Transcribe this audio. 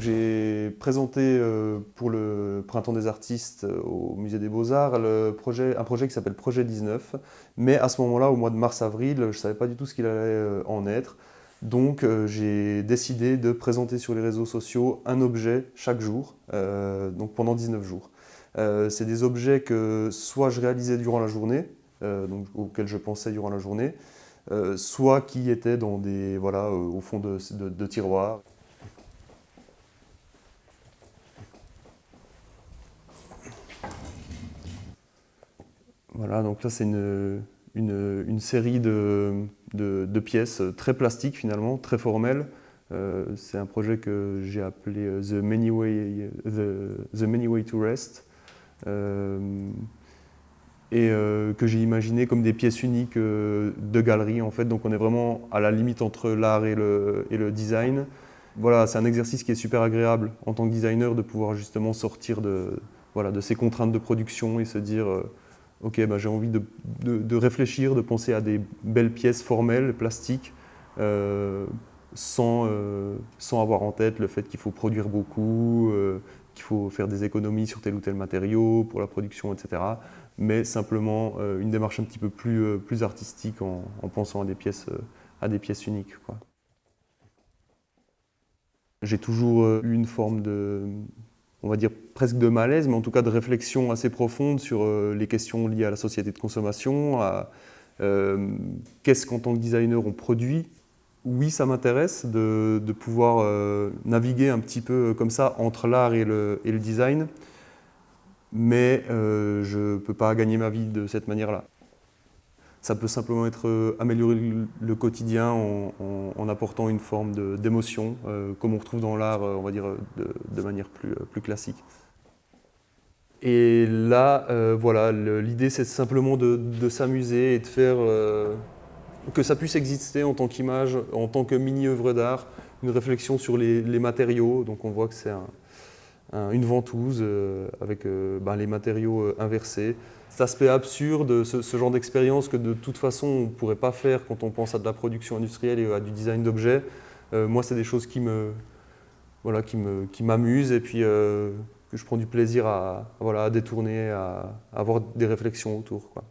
J'ai présenté pour le Printemps des artistes au Musée des Beaux-Arts un projet qui s'appelle Projet 19. Mais à ce moment-là, au mois de mars-avril, je ne savais pas du tout ce qu'il allait en être. Donc j'ai décidé de présenter sur les réseaux sociaux un objet chaque jour, donc pendant 19 jours. C'est des objets que soit je réalisais durant la journée, donc, auxquels je pensais durant la journée, soit qui étaient dans des, voilà, au fond de tiroirs. Voilà, donc là c'est une série de pièces très plastiques finalement, très formelles. C'est un projet que j'ai appelé The Many Way to Rest que j'ai imaginé comme des pièces uniques de galerie en fait. Donc on est vraiment à la limite entre l'art et le design. Voilà, c'est un exercice qui est super agréable en tant que designer de pouvoir justement sortir voilà, de ces contraintes de production et se dire ok, bah, j'ai envie de réfléchir, de penser à des belles pièces formelles, plastiques, euh, sans avoir en tête le fait qu'il faut produire beaucoup, qu'il faut faire des économies sur tel ou tel matériau pour la production, etc. Mais simplement une démarche un petit peu plus artistique en pensant à des pièces uniques, quoi. J'ai toujours eu une forme on va dire presque de malaise, mais en tout cas de réflexion assez profonde sur les questions liées à la société de consommation, à qu'est-ce qu'en tant que designer on produit. Oui, ça m'intéresse de pouvoir naviguer un petit peu comme ça entre l'art et le design, mais je ne peux pas gagner ma vie de cette manière-là. Ça peut simplement être améliorer le quotidien en apportant une forme d'émotion, comme on retrouve dans l'art, on va dire, de manière plus classique. Et là, voilà, l'idée c'est simplement de s'amuser et de faire que ça puisse exister en tant qu'image, en tant que mini-œuvre d'art, une réflexion sur les matériaux. Donc on voit que c'est une ventouse avec ben, les matériaux inversés. Cet aspect absurde, ce genre d'expérience que de toute façon on ne pourrait pas faire quand on pense à de la production industrielle et à du design d'objets, moi c'est des choses voilà, qui m'amusent et puis que je prends du plaisir voilà, à détourner, à avoir des réflexions autour, quoi.